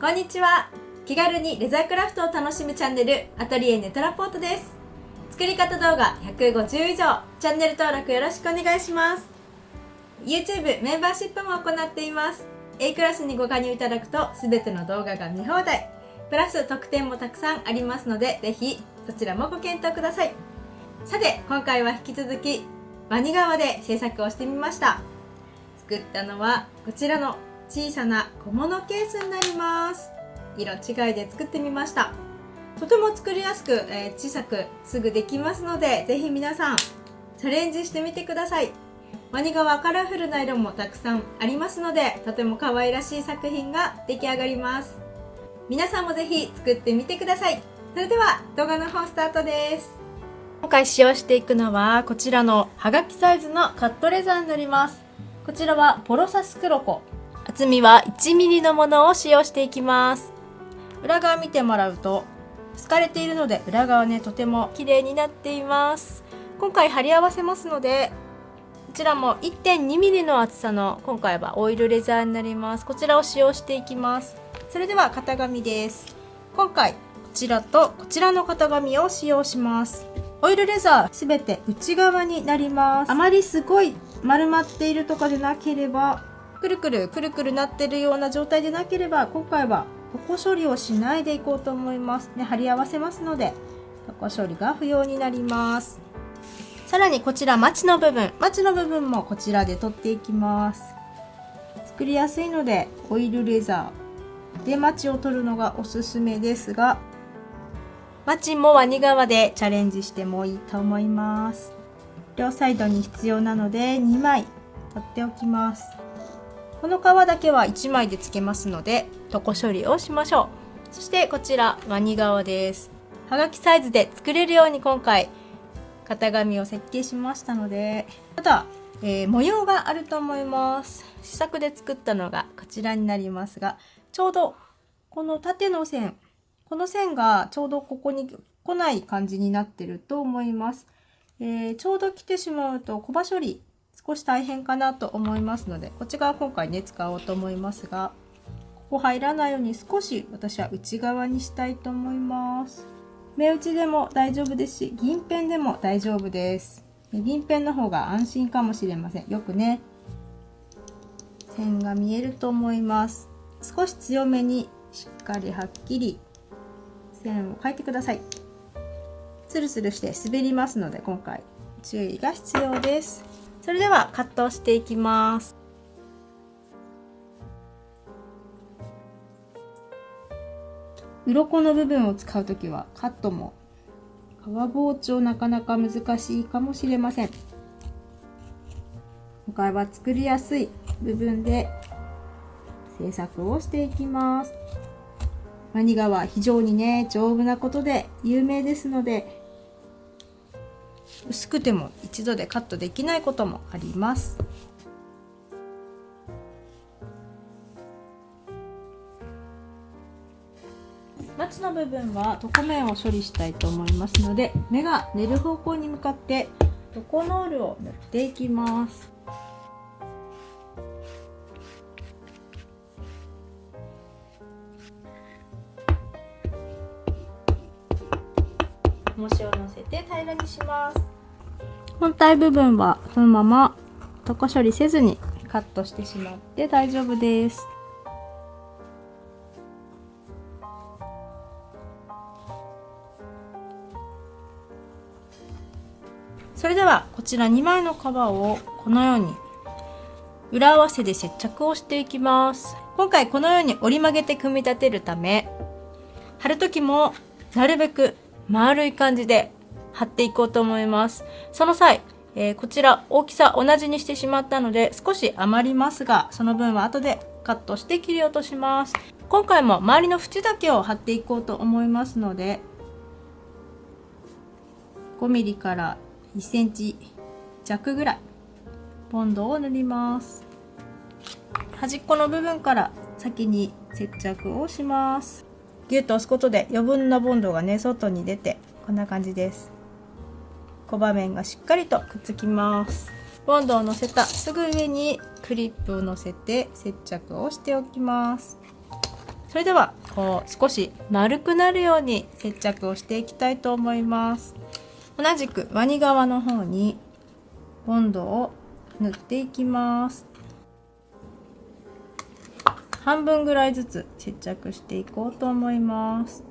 こんにちは。気軽にレザークラフトを楽しむチャンネルアトリエネトラポートです。作り方動画150以上、チャンネル登録よろしくお願いします。 YouTube メンバーシップも行っています。 A クラスにご加入いただくと全ての動画が見放題プラス特典もたくさんありますので、ぜひそちらもご検討ください。さて今回は引き続きワニ革で制作をしてみました。作ったのはこちらの小さな小物ケースになります。色違いで作ってみました。とても作りやすく、小さくすぐできますので、ぜひ皆さんチャレンジしてみてください。ワニ革カラフルな色もたくさんありますので、とても可愛らしい作品が出来上がります。皆さんもぜひ作ってみてください。それでは動画の方スタートです。今回使用していくのはこちらのはがきサイズのカットレザーになります。こちらはポロサスクロコ、厚みは 1mm のものを使用していきます。裏側見てもらうと透かれているので、裏側ねとても綺麗になっています。今回貼り合わせますので、こちらも 1.2mm の厚さの今回はオイルレザーになります。こちらを使用していきます。それでは型紙です。今回こちらとこちらの型紙を使用します。オイルレザーすべて内側になります。あまりすごい丸まっているとかでなければ、くるくるなっているような状態でなければ、今回は床処理をしないでいこうと思いますね。貼り合わせますので床処理が不要になります。さらにこちらマチの部分もこちらで取っていきます。作りやすいのでオイルレザーでマチを取るのがおすすめですが、マチもワニ革でチャレンジしてもいいと思います。両サイドに必要なので2枚取っておきます。この皮だけは1枚でつけますので床処理をしましょう。そしてこちらワニ革です。はがきサイズで作れるように今回型紙を設計しましたので、ただ、模様があると思います。試作で作ったのがこちらになりますが、ちょうどこの縦の線、この線がちょうどここに来ない感じになってると思います。ちょうど来てしまうとコバ処理少し大変かなと思いますので、こっち側今回ね使おうと思いますが、ここ入らないように少し私は内側にしたいと思います。目打ちでも大丈夫ですし、銀ペンでも大丈夫です。銀ペンの方が安心かもしれません。よくね線が見えると思います。少し強めにしっかりはっきり線を描いてください。スルスルして滑りますので今回注意が必要です。それではカットをしていきます。鱗の部分を使うときはカットも革包丁なかなか難しいかもしれません。今回は作りやすい部分で制作をしていきます。ワニ革は非常にね丈夫なことで有名ですので、薄くても一度でカットできないこともあります。マチの部分は床面を処理したいと思いますので、目が寝る方向に向かって床ノールを塗っていきます。重しを乗せて平らにします。本体部分はそのまま床処理せずにカットしてしまって大丈夫です。それではこちら2枚の皮をこのように裏合わせで接着をしていきます。今回このように折り曲げて組み立てるため、貼る時もなるべく丸い感じで貼っていこうと思います。その際、こちら大きさ同じにしてしまったので少し余りますが、その分は後でカットして切り落とします。今回も周りの縁だけを貼っていこうと思いますので、5mm から1センチ弱ぐらいボンドを塗ります。端っこの部分から先に接着をします。ギュッと押すことで余分なボンドがね外に出て、こんな感じです。小刃面がしっかりとくっつきます。ボンドを乗せたすぐ上にクリップを乗せて接着をしておきます。それではこう少し丸くなるように接着をしていきたいと思います。同じくワニ側の方にボンドを塗っていきます。半分ぐらいずつ接着していこうと思います。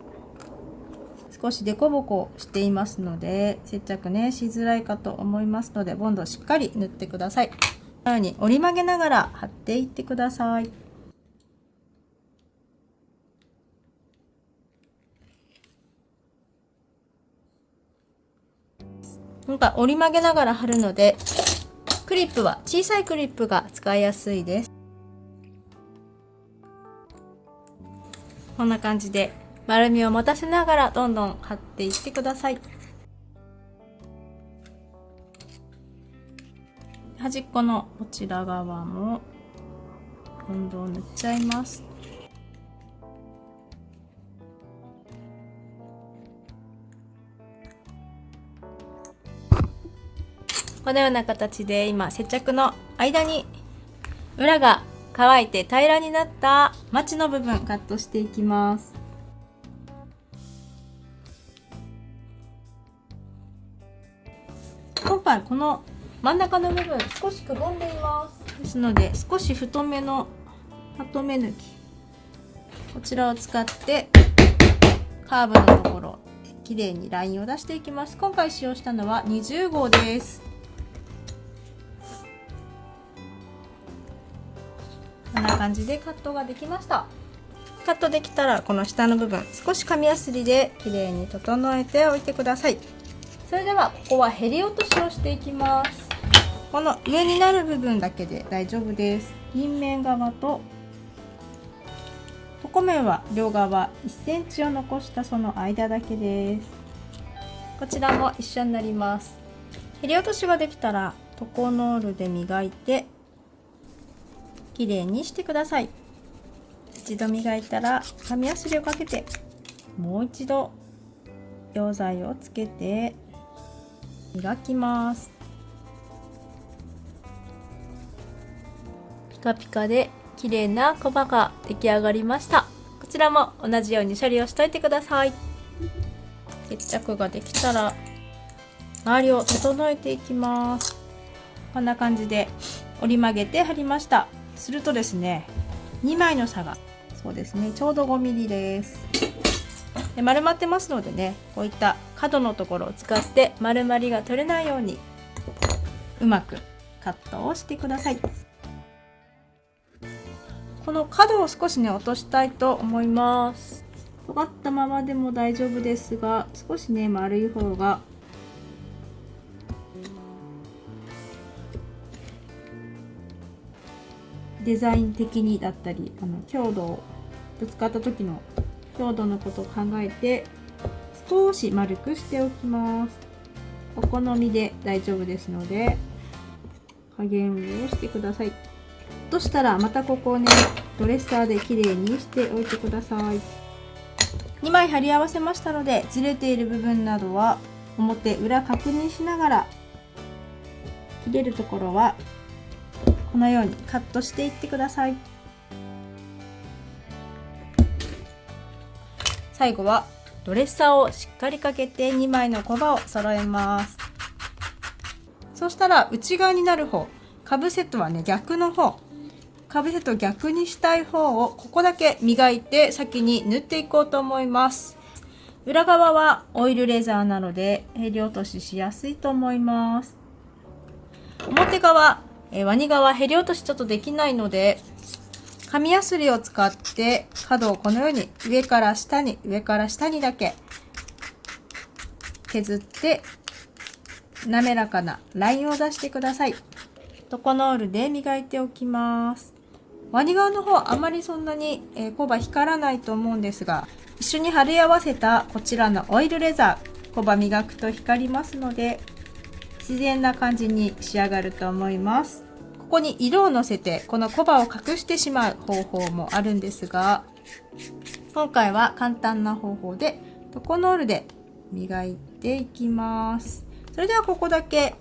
少しデコボコしていますので接着ねしづらいかと思いますので、ボンドをしっかり塗ってください。このように折り曲げながら貼っていってください。今回折り曲げながら貼るので、クリップは小さいクリップが使いやすいです。こんな感じで丸みを持たせながらどんどん貼っていってください。端っこのこちら側もボンドを塗っちゃいます。このような形で今接着の間に裏が乾いて平らになったマチの部分カットしていきます。今回この真ん中の部分少しくぼんでいます。ですので少し太めのハトメ抜き、こちらを使ってカーブのところきれいにラインを出していきます。今回使用したのは20号です。こんな感じでカットができました。カットできたらこの下の部分少し紙やすりできれいに整えておいてください。それではここはへり落としをしていきます。この上になる部分だけで大丈夫です。銀面側と床面は両側1センチを残したその間だけです。こちらも一緒になります。へり落としができたらトコノールで磨いてきれいにしてください。一度磨いたら紙やすりをかけてもう一度溶剤をつけて磨きます。ピカピカで綺麗なコバが出来上がりました。こちらも同じように処理をしておいてください。接着ができたら周りを整えていきます。こんな感じで折り曲げて貼りました。するとですね、2枚の差がそうですね、ちょうど 5mm です。で丸まってますのでね、こういった角のところを使って丸まりが取れないようにうまくカットをしてください。この角を少しね落としたいと思います。尖ったままでも大丈夫ですが、少しね丸い方がデザイン的にだったり、強度をぶつかった時の強度のことを考えて少し丸くしておきます。お好みで大丈夫ですので加減をしてください。としたらまたここをねドレッサーできれいにしておいてください。2枚貼り合わせましたので、ずれている部分などは表裏確認しながら切れるところはこのようにカットしていってください。最後はドレッサーをしっかりかけて2枚のコバを揃えます。そしたら内側になる方、かぶせとはね逆の方、かぶせと逆にしたい方をここだけ磨いて先に縫っていこうと思います。裏側はオイルレザーなのでへり落とししやすいと思います。表側ワニ側へり落としちょっとできないので紙やすりを使って角をこのように上から下にだけ削って滑らかなラインを出してください。トコノールで磨いておきます。ワニ側の方あまりそんなにコバ光らないと思うんですが、一緒に貼り合わせたこちらのオイルレザー、コバ磨くと光りますので自然な感じに仕上がると思います。ここに色をのせてこのコバを隠してしまう方法もあるんですが、今回は簡単な方法でトコノールで磨いていきます。それではここだけ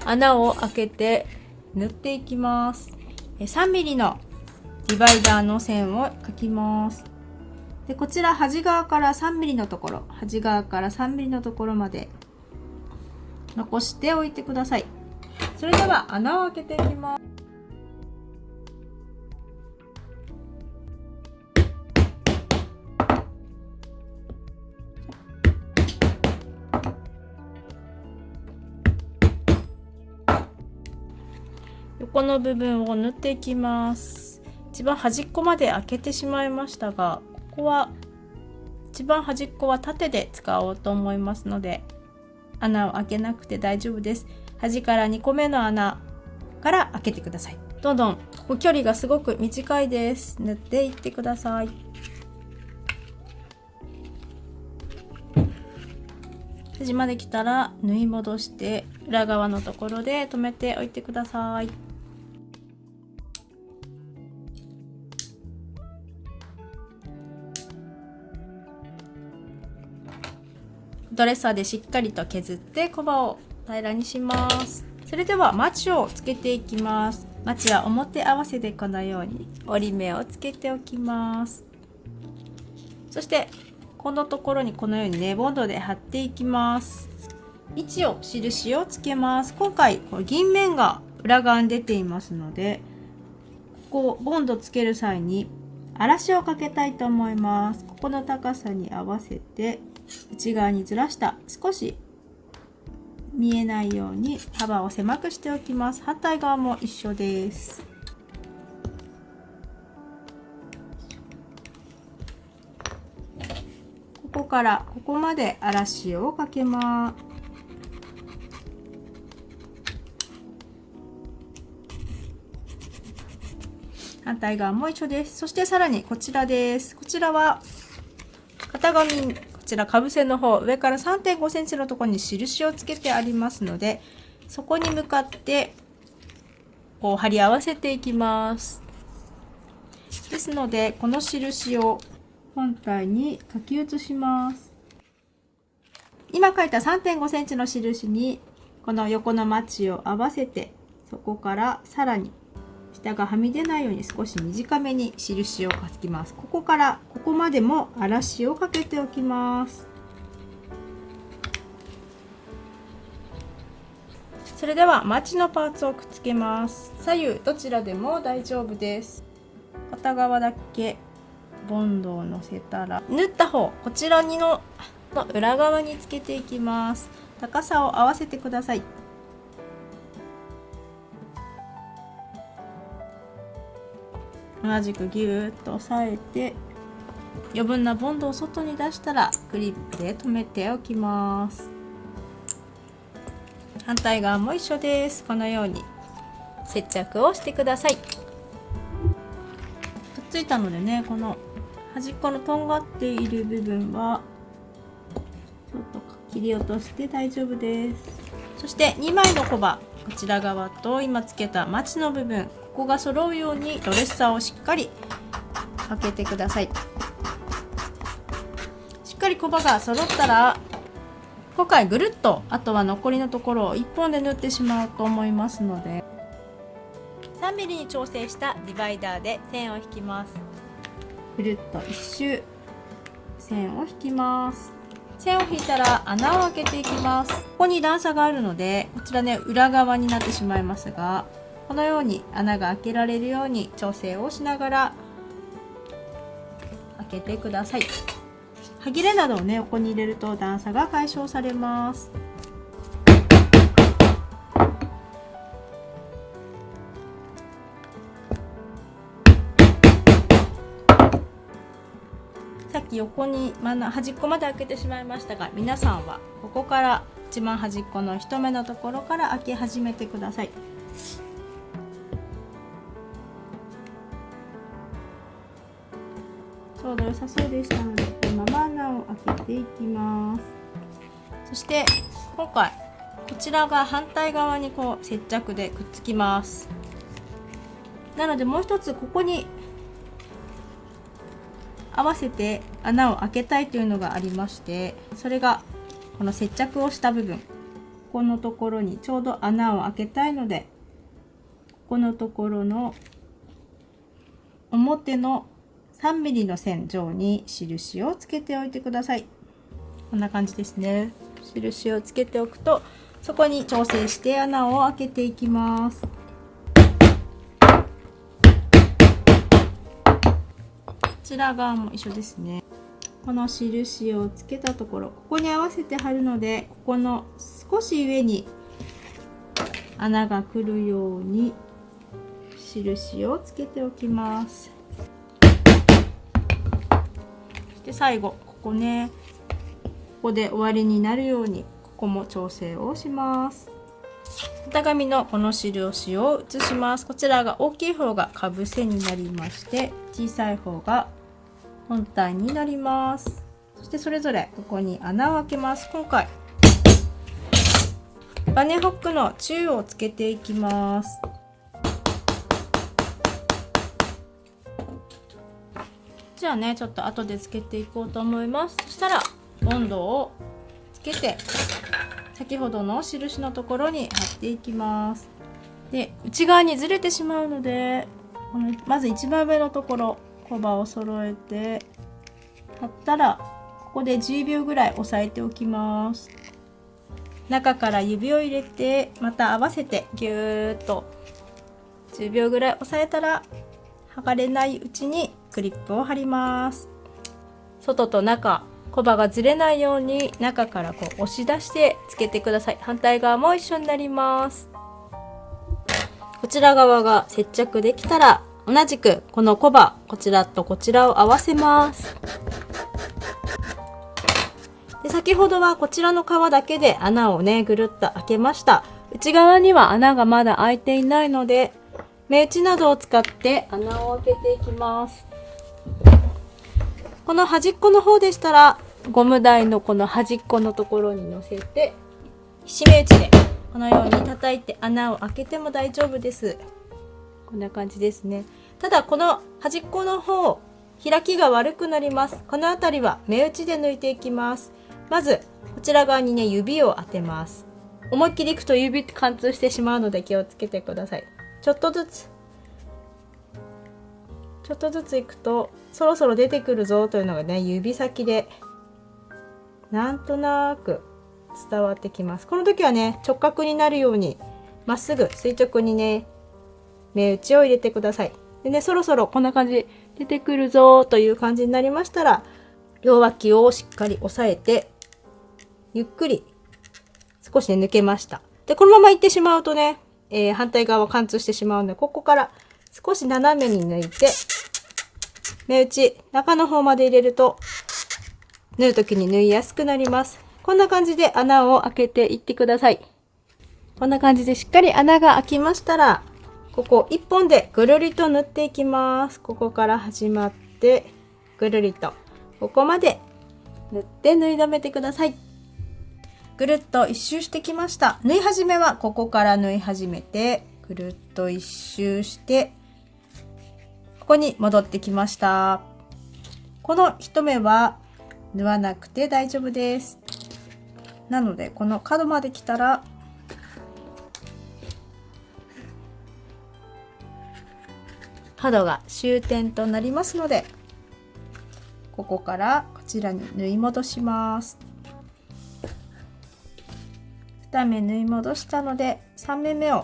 穴を開けて縫っていきます。3mm のディバイダーの線を描きます。でこちら端側から 3mm のところ、端側から 3mm のところまで残しておいてください。それでは穴を開けていきます。横の部分を縫っていきます。一番端っこまで開けてしまいましたが、ここは一番端っこは縦で使おうと思いますので、穴を開けなくて大丈夫です。端から2個目の穴から開けてください。どんどんここ距離がすごく短いです。縫っていってください。端まで来たら縫い戻して裏側のところで留めておいてください。ドレッサーでしっかりと削ってコバを平らにします。それではマチをつけていきます。マチは表合わせでこのように折り目をつけておきます。そしてこのところにこのようにねボンドで貼っていきます。位置を印をつけます。今回これ銀面が裏側に出ていますので、ここボンドつける際に荒らしをかけたいと思います。ここの高さに合わせて内側にずらした、少し見えないように幅を狭くしておきます。反対側も一緒です。ここからここまで荒らしをかけます。反対側も一緒です。そしてさらにこちらです。こちらは型紙、こちらかぶせの方、上から 3.5 センチのところに印をつけてありますので、そこに向かってこう貼り合わせていきます。ですのでこの印を本体に書き写します。今書いた 3.5 センチの印にこの横のマチを合わせて、そこからさらに下がはみ出ないように少し短めに印を書きます。ここからここまでも荒らしをかけておきます。それではマチのパーツをくっつけます。左右どちらでも大丈夫です。片側だけボンドをのせたら、縫った方こちらの裏側につけていきます。高さを合わせてください。同じくギューッと押さえて、余分なボンドを外に出したらクリップで留めておきます。反対側も一緒です。このように接着をしてください。くっついたのでね、この端っこのとんがっている部分はちょっと切り落として大丈夫です。そして2枚のコバ、こちら側と今つけたマチの部分、ここが揃うようにドレッサーをしっかりかけてください。しっかりコバが揃ったら、今回ぐるっとあとは残りのところを1本で縫ってしまうと思いますので、3mm に調整したディバイダーで線を引きます。ぐるっと一周線を引きます。線を引いたら穴を開けていきます。ここに段差があるので、こちらね裏側になってしまいますが、このように穴が開けられるように調整をしながら開けてください。歯切れなどをね横に入れると段差が解消されます。さっき横に端っこまで開けてしまいましたが、皆さんはここから一番端っこの1目のところから開け始めてください。ちょうど良さそうでしたので、このまま穴を開けていきます。そして今回こちらが反対側にこう接着でくっつきます。なのでもう一つここに合わせて穴を開けたいというのがありまして、それがこの接着をした部分、ここのところにちょうど穴を開けたいので、ここのところの表の3ミリの線上に印をつけておいてください。こんな感じですね。印をつけておくと、そこに調整して穴を開けていきます。こちら側も一緒ですね。この印をつけたところ、ここに合わせて貼るので、ここの少し上に穴が来るように印をつけておきます。そして最後、ここね、ここで終わりになるように、ここも調整をします。型紙のこの印を写します。こちらが大きい方がかぶせになりまして、小さい方が本体になります。そしてそれぞれここに穴を開けます。今回バネホックの中をつけていきます。じゃあね、ちょっと後でつけていこうと思います。そしたらボンドをつけて先ほどの印のところに貼っていきます。で、内側にずれてしまうので、まず一番上のところコバを揃えて貼ったら、ここで10秒ぐらい押さえておきます。中から指を入れてまた合わせてぎゅーっと10秒ぐらい押さえたら、剥がれないうちにクリップを貼ります。外と中、コバがずれないように中からこう押し出してつけてください。反対側も一緒になります。こちら側が接着できたら、同じくこのコバ、こちらとこちらを合わせます。で、先ほどはこちらの皮だけで穴をね、ぐるっと開けました。内側には穴がまだ開いていないので、目打ちなどを使って穴を開けていきます。この端っこの方でしたら、ゴム台のこの端っこのところに乗せて、締め打ちでこのように叩いて穴を開けても大丈夫です。こんな感じですね。ただこの端っこの方、開きが悪くなります。この辺りは目打ちで抜いていきます。まずこちら側にね、指を当てます。思いっきりいくと指って貫通してしまうので気をつけてください。ちょっとずついくとそろそろ出てくるぞというのがね、指先でなんとなく伝わってきます。この時はね、直角になるようにまっすぐ垂直にね、目打ちを入れてください。でね、そろそろこんな感じ出てくるぞという感じになりましたら、両脇をしっかり押さえてゆっくり少しね、抜けました。で、このままいってしまうとね、反対側は貫通してしまうので、ここから少し斜めに抜いて、目打ち中の方まで入れると縫う時に縫いやすくなります。こんな感じで穴を開けていってください。こんな感じでしっかり穴が開きましたら、ここ1本でぐるりと縫っていきます。ここから始まってぐるりとここまで縫って縫い留めてください。ぐるっと一周してきました。縫い始めはここから縫い始めてぐるっと一周してここに戻ってきました。この一目は縫わなくて大丈夫です。なのでこの角まで来たら角が終点となりますので、ここからこちらに縫い戻します。2目縫い戻したので、3目目を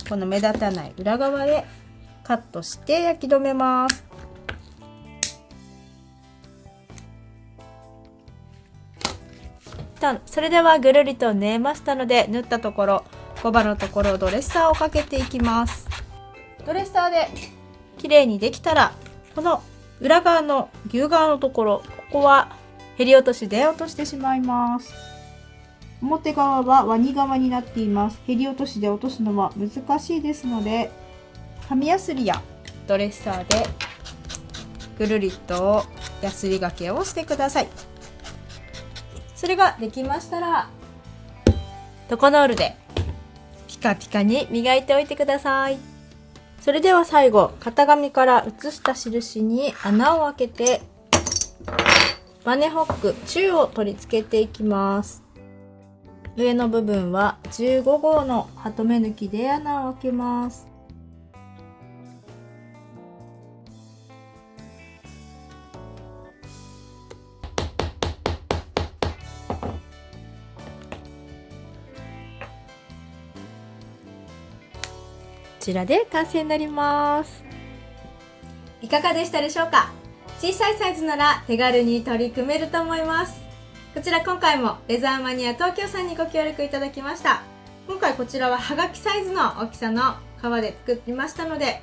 この目立たない裏側でカットして焼き止めます。それではぐるりと縫えましたので、縫ったところ、コバのところドレッサーをかけていきます。ドレッサーで綺麗にできたら、この裏側の牛側のところ、ここはへり落としで落としてしまいます。表側はワニ側になっています。へり落としで落とすのは難しいですので、紙やすりやドレッサーでぐるりとやすりがけをしてください。それができましたら、トコノールでピカピカに磨いておいてください。それでは最後、型紙から写した印に穴を開けてバネホック中を取り付けていきます。上の部分は15号のハトメ抜きで穴を開けます。ちらで完成になります。いかがでしたでしょうか？小さいサイズなら手軽に取り組めると思います。こちら今回もレザーマニア東京さんにご協力いただきました。今回こちらははがきサイズの大きさの革で作りましたので、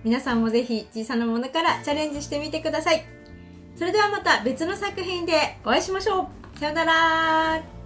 皆さんもぜひ小さなものからチャレンジしてみてください。それではまた別の作品でお会いしましょう。さようなら。